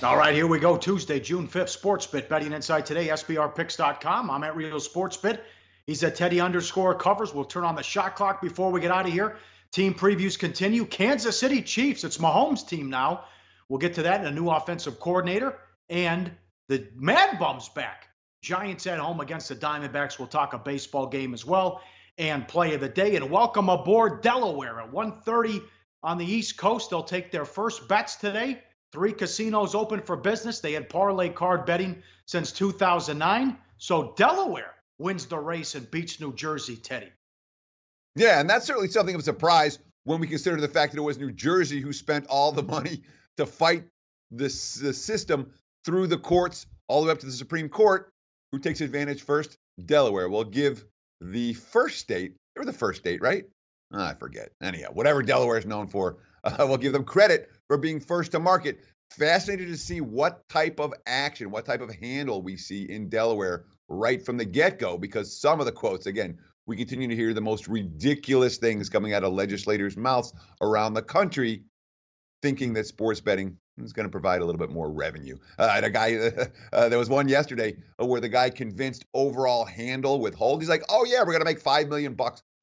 All right, here we go. Tuesday, June 5th, Sportsbit betting inside today, SBRpicks.com. I'm at Real Sportsbit. He's at Teddy_Covers. We'll turn on the shot clock before we get out of here. Team previews continue. Kansas City Chiefs. It's Mahomes' team now. We'll get to that and a new offensive coordinator. And the Mad Bum's back. Giants at home against the Diamondbacks. We'll talk a baseball game as well. And play of the day. And welcome aboard Delaware at 1:30 on the East Coast. They'll take their first bets today. 3 casinos open for business. They had parlay card betting since 2009. So Delaware wins the race and beats New Jersey, Teddy. Yeah, and that's certainly something of a surprise when we consider the fact that it was New Jersey who spent all the money to fight the system through the courts all the way up to the Supreme Court. Who takes advantage first? Delaware. We'll give the first state, they were the first state, right? I forget. Anyhow, whatever Delaware is known for, we'll give them credit for being first to market. Fascinated to see what type of action, what type of handle we see in Delaware right from the get-go, because some of the quotes, again, we continue to hear the most ridiculous things coming out of legislators' mouths around the country, thinking that sports betting is going to provide a little bit more revenue. And a guy, there was one yesterday where the guy convinced overall handle with hold. He's like, oh yeah, we're going to make $5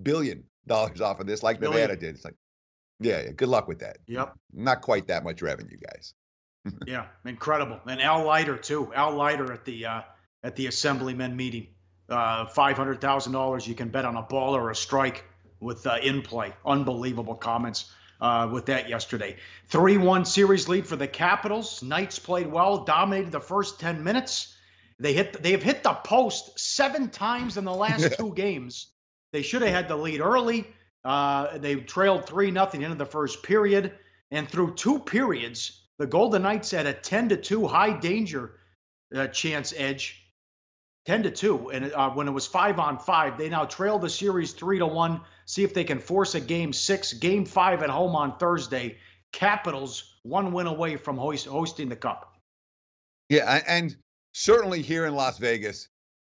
billion off of this like Nevada did. It's like, yeah, good luck with that. Yep. Not quite that much revenue, guys. Yeah, incredible. And Al Leiter, too. Al Leiter at the Assemblymen meeting. $500,000 you can bet on a ball or a strike with in play. Unbelievable comments with that yesterday. 3-1 series lead for the Capitals. Knights played well, dominated the first 10 minutes. They have hit the post 7 times in the last 2 games. They should have had the lead early. They trailed 3-0 into the first period. And through 2 periods, the Golden Knights had a 10-2 high danger chance edge. 10-2. And when it was 5-on-5, they now trail the series 3-1. See if they can force a game 6, game 5 at home on Thursday. Capitals 1 win away from hosting the Cup. Yeah, and certainly here in Las Vegas,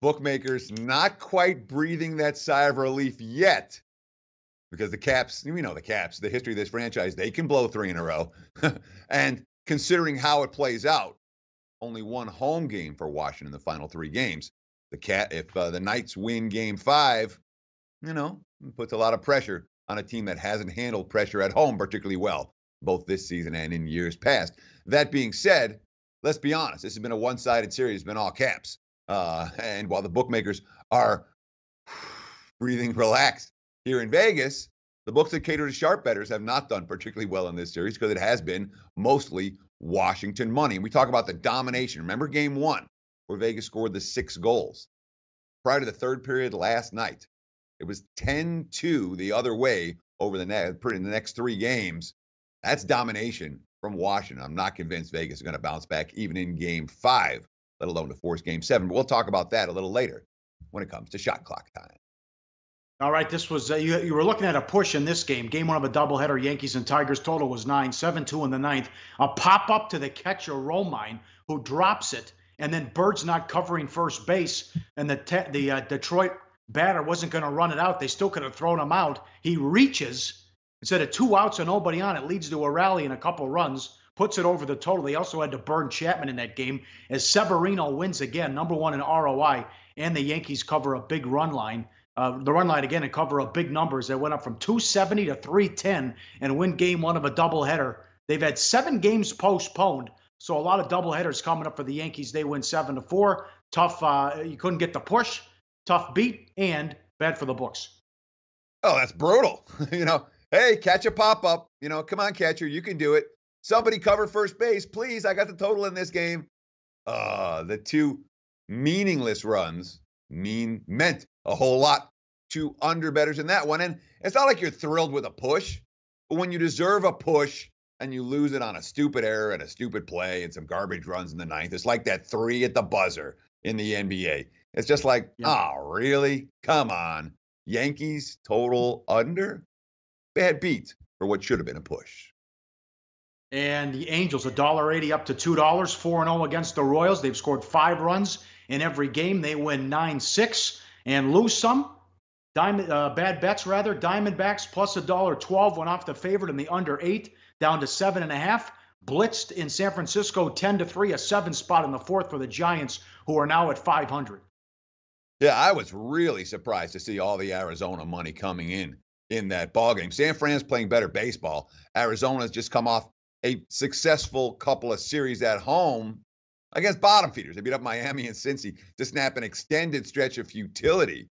bookmakers not quite breathing that sigh of relief yet, because the Caps, we know the Caps, the history of this franchise, they can blow 3 in a row. And considering how it plays out, only 1 home game for Washington in the final 3 games. If the Knights win game 5, puts a lot of pressure on a team that hasn't handled pressure at home particularly well, both this season and in years past. That being said, let's be honest, this has been a one-sided series. It's been all Caps. And while the bookmakers are breathing relaxed here in Vegas, the books that cater to sharp bettors have not done particularly well in this series because it has been mostly Washington money. And we talk about the domination. Remember game 1 where Vegas scored the 6 goals? Prior to the 3rd period last night, it was 10-2 the other way over in the next 3 games. That's domination from Washington. I'm not convinced Vegas is going to bounce back even in game 5, let alone to force game 7. But we'll talk about that a little later when it comes to shot clock time. All right, this was you were looking at a push in this game. Game 1 of a doubleheader, Yankees and Tigers. Total was 9, 7-2 in the 9th. A pop-up to the catcher, Romine, who drops it, and then Bird's not covering first base, and the Detroit batter wasn't going to run it out. They still could have thrown him out. He reaches. Instead of 2 outs and nobody on, it leads to a rally and a couple runs, puts it over the total. They also had to burn Chapman in that game as Severino wins again, number 1 in ROI, and the Yankees cover a big run line. The run line again and cover up big numbers. They went up from 270 to 310 and win game 1 of a doubleheader. They've had 7 games postponed, so a lot of doubleheaders coming up for the Yankees. They win 7-4. Tough. You couldn't get the push. Tough beat and bad for the books. Oh, that's brutal. Hey, catch a pop-up. Come on, catcher, you can do it. Somebody cover first base, please. I got the total in this game. The 2 meaningless runs meant a whole lot to underbettors in that one. And it's not like you're thrilled with a push, but when you deserve a push and you lose it on a stupid error and a stupid play and some garbage runs in the 9th, it's like that 3 at the buzzer in the NBA. It's just like, oh, really? Come on. Yankees total under? Bad beat for what should have been a push. And the Angels, $1.80 up to $2, 4-0 against the Royals. They've scored 5 runs in every game. They win 9-6 and lose some. Bad bets, rather. Diamondbacks plus $1.12 went off the favorite in the under 8, down to 7.5. blitzed in San Francisco 10-3, a 7 spot in the fourth for the Giants, who are now at 500. Yeah, I was really surprised to see all the Arizona money coming in that ballgame. San Fran's playing better baseball. Arizona's just come off a successful couple of series at home against bottom feeders. They beat up Miami and Cincy to snap an extended stretch of futility.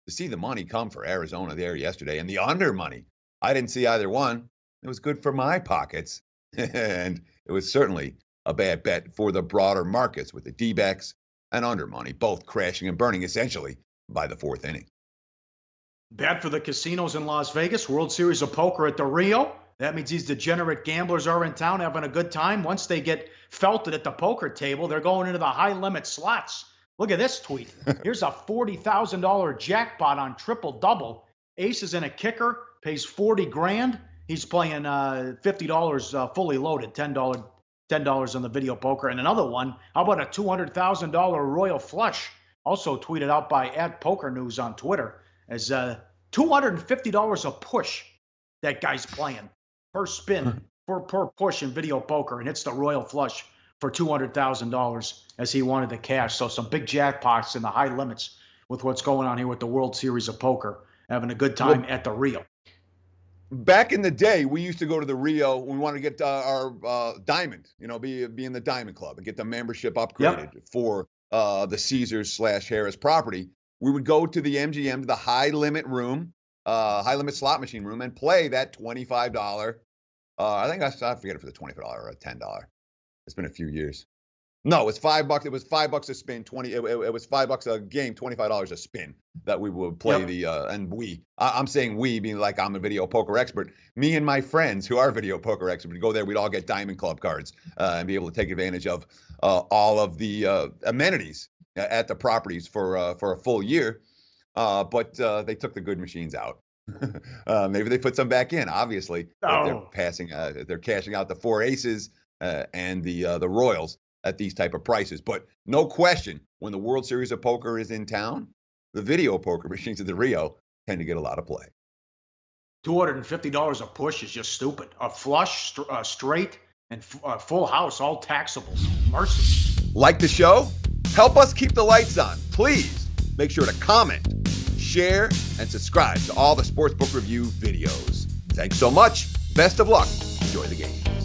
To see the money come for Arizona there yesterday and the under money, I didn't see either one. It was good for my pockets. And it was certainly a bad bet for the broader markets with the D-backs and under money, both crashing and burning essentially by the fourth inning. Bad for the casinos in Las Vegas. World Series of Poker at the Rio. That means these degenerate gamblers are in town having a good time. Once they get felted at the poker table, they're going into the high-limit slots. Look at this tweet. Here's a $40,000 jackpot on triple-double. Aces and a kicker, pays 40 grand. He's playing $50 fully loaded, $10 on the video poker. And another one, how about a $200,000 royal flush, also tweeted out by @PokerNews on Twitter, as $250 a push that guy's playing per spin, per push in video poker, and it's the royal flush for $200,000 as he wanted the cash. So some big jackpots in the high limits with what's going on here with the World Series of Poker, having a good time at the Rio. Back in the day, we used to go to the Rio when we wanted to get our diamond, be in the Diamond Club and get the membership upgraded for the Caesars/Harris property. We would go to the MGM, to the high limit room, high limit slot machine room, and play that $25. I think I forget if it was a $25 or a $10. It's been a few years. No, it was $5. It was $5 a spin. It was $5 a game, $25 a spin that we would play I'm saying we, being like I'm a video poker expert. Me and my friends who are video poker experts would go there. We'd all get Diamond Club cards and be able to take advantage of all of the amenities at the properties for a full year. But they took the good machines out. Maybe they put some back in. Obviously, they're cashing out the 4 aces and the Royals at these type of prices. But no question, when the World Series of Poker is in town, the video poker machines at the Rio tend to get a lot of play. $250 a push is just stupid. A flush, straight, and full house, all taxable. Mercy. Like the show? Help us keep the lights on. Please make sure to comment, share, and subscribe to all the Sportsbook Review videos. Thanks so much. Best of luck. Enjoy the game.